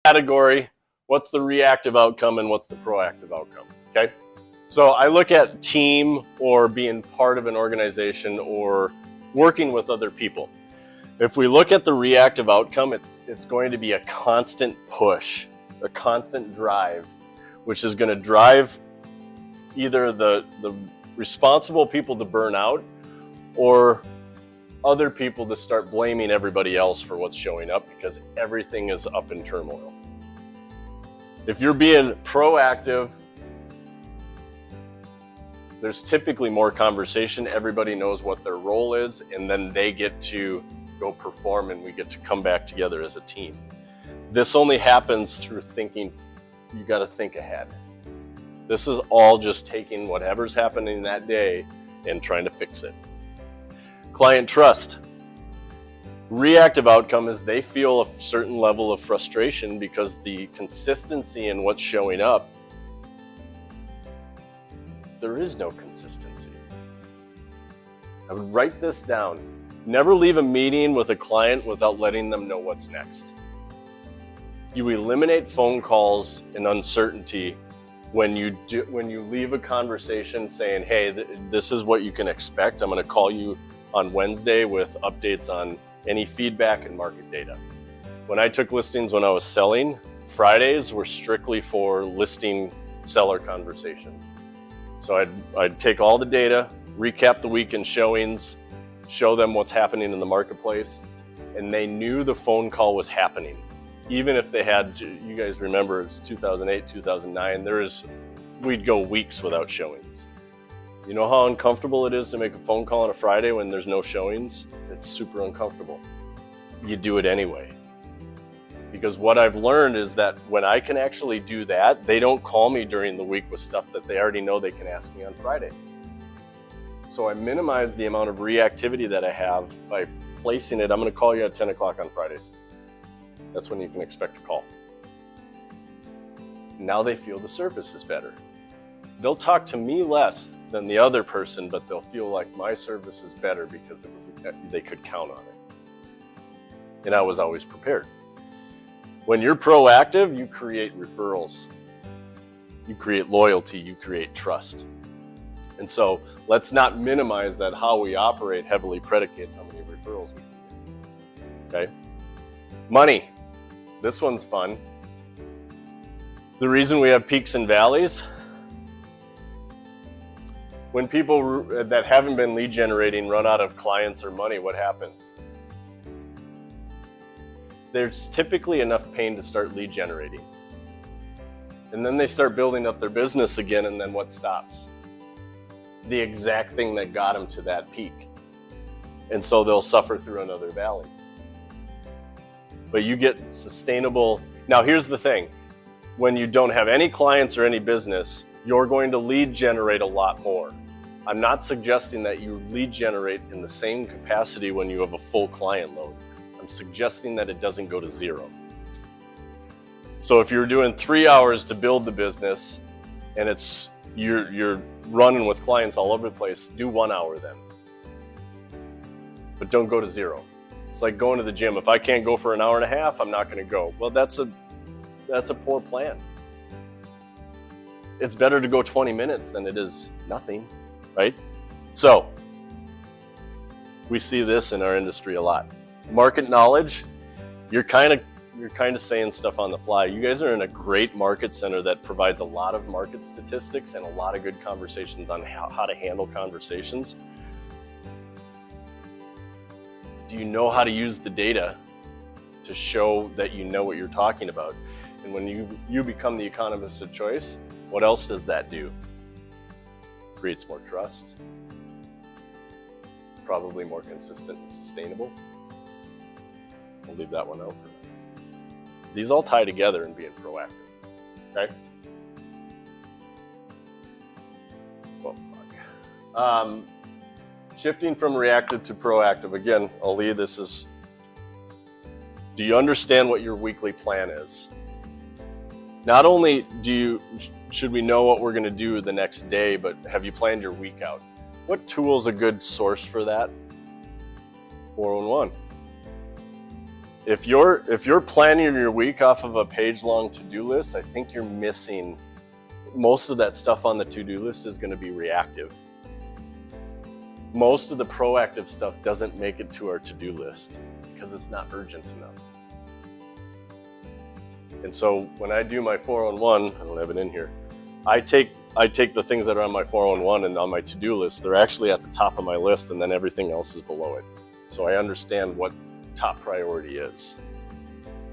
category, what's the reactive outcome and what's the proactive outcome, okay? So I look at team or being part of an organization or working with other people. If we look at the reactive outcome, it's going to be a constant push, a constant drive, which is going to drive either the responsible people to burn out or other people to start blaming everybody else for what's showing up because everything is up in turmoil. If you're being proactive, there's typically more conversation. Everybody knows what their role is, and then they get to go perform and we get to come back together as a team. This only happens through thinking. You got to think ahead. This is all just taking whatever's happening that day and trying to fix it. Client trust. Reactive outcome is they feel a certain level of frustration because the consistency in what's showing up, there is no consistency. I would write this down. Never leave a meeting with a client without letting them know what's next. You eliminate phone calls and uncertainty when you leave a conversation saying, hey, this is what you can expect. I'm going to call you on Wednesday with updates on any feedback and market data. When I took listings when I was selling, Fridays were strictly for listing seller conversations. So I'd take all the data, recap the weekend showings, show them what's happening in the marketplace, and they knew the phone call was happening. Even if they had, you guys remember it's 2008, 2009, we'd go weeks without showings. You know how uncomfortable it is to make a phone call on a Friday when there's no showings? It's super uncomfortable. You do it anyway. Because what I've learned is that when I can actually do that, they don't call me during the week with stuff that they already know they can ask me on Friday. So I minimize the amount of reactivity that I have by placing it. I'm going to call you at 10 o'clock on Fridays. That's when you can expect a call. Now they feel the service is better. They'll talk to me less than the other person, but they'll feel like my service is better because they could count on it. And I was always prepared. When you're proactive, you create referrals. You create loyalty, you create trust. And so let's not minimize that how we operate heavily predicates how many referrals we can get. Okay? Money. This one's fun. The reason we have peaks and valleys, when people that haven't been lead generating run out of clients or money, what happens? There's typically enough pain to start lead generating. And then they start building up their business again, and then what stops? The exact thing that got them to that peak. And so they'll suffer through another valley. But you get sustainable. Now here's the thing. When you don't have any clients or any business, you're going to lead generate a lot more. I'm not suggesting that you lead generate in the same capacity when you have a full client load. I'm suggesting that it doesn't go to zero. So if you're doing 3 hours to build the business and you're running with clients all over the place, do 1 hour then. But don't go to zero. It's like going to the gym. If I can't go for an hour and a half, I'm not going to go. Well, that's a poor plan. It's better to go 20 minutes than it is nothing, right? So we see this in our industry a lot. Market knowledge, you're kind of saying stuff on the fly. You guys are in a great market center that provides a lot of market statistics and a lot of good conversations on how to handle conversations. Do you know how to use the data to show that you know what you're talking about? And when you become the economist of choice, what else does that do? Creates more trust, probably more consistent and sustainable. We'll leave that one out for now. These all tie together in being proactive, okay? Well, fuck. Shifting from reactive to proactive. Again, Ali, this is, do you understand what your weekly plan is? Not only should we know what we're going to do the next day, but have you planned your week out? What tool is a good source for that? 411. If you're planning your week off of a page-long to-do list, I think you're missing most of that stuff on the to-do list is going to be reactive. Most of the proactive stuff doesn't make it to our to-do list because it's not urgent enough. And so when I do my 411, I don't have it in here, I take the things that are on my 411 and on my to-do list, they're actually at the top of my list, and then everything else is below it. So I understand what top priority is.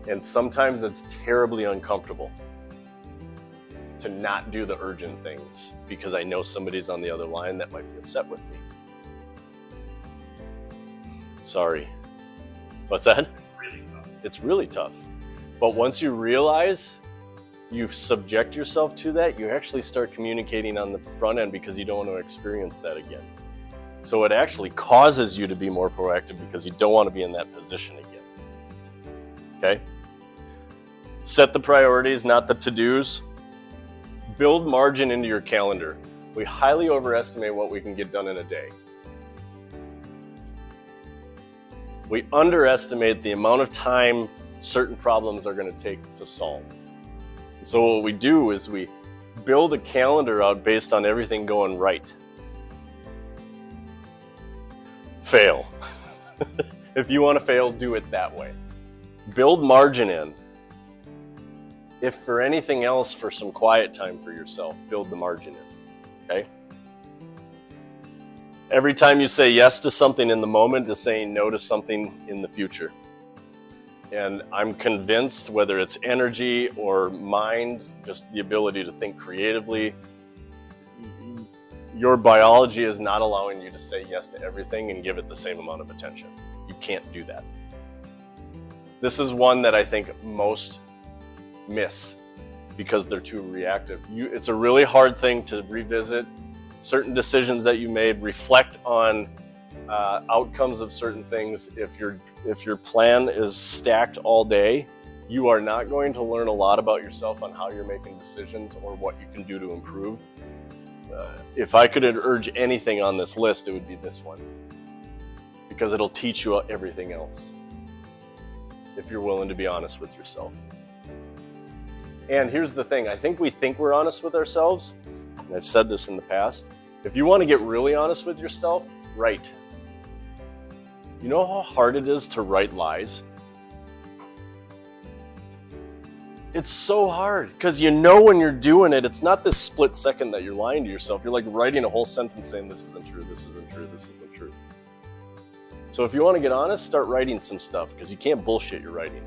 And sometimes it's terribly uncomfortable to not do the urgent things because I know somebody's on the other line that might be upset with me. Sorry. What's that? It's really tough. It's really tough. But once you realize you subject yourself to that, you actually start communicating on the front end because you don't want to experience that again. So it actually causes you to be more proactive because you don't want to be in that position again. Okay? Set the priorities, not the to-dos. Build margin into your calendar. We highly overestimate what we can get done in a day. We underestimate the amount of time certain problems are going to take to solve. So what we do is we build a calendar out based on everything going right. Fail. If you want to fail, do it that way. Build margin in. If for anything else, for some quiet time for yourself, build the margin in, okay? Every time you say yes to something in the moment is saying no to something in the future. And I'm convinced, whether it's energy or mind, just the ability to think creatively, your biology is not allowing you to say yes to everything and give it the same amount of attention. You can't do that. This is one that I think most miss because they're too reactive. It's a really hard thing to revisit certain decisions that you made, reflect on outcomes of certain things. If your plan is stacked all day, you are not going to learn a lot about yourself on how you're making decisions or what you can do to improve. If I could urge anything on this list, it would be this one, because it'll teach you everything else if you're willing to be honest with yourself. And here's the thing, I think we think we're honest with ourselves, and I've said this in the past. If you want to get really honest with yourself, write. You know how hard it is to write lies? It's so hard because you know when you're doing it, it's not this split second that you're lying to yourself. You're like writing a whole sentence saying this isn't true, this isn't true, this isn't true. So if you want to get honest, start writing some stuff because you can't bullshit your writing.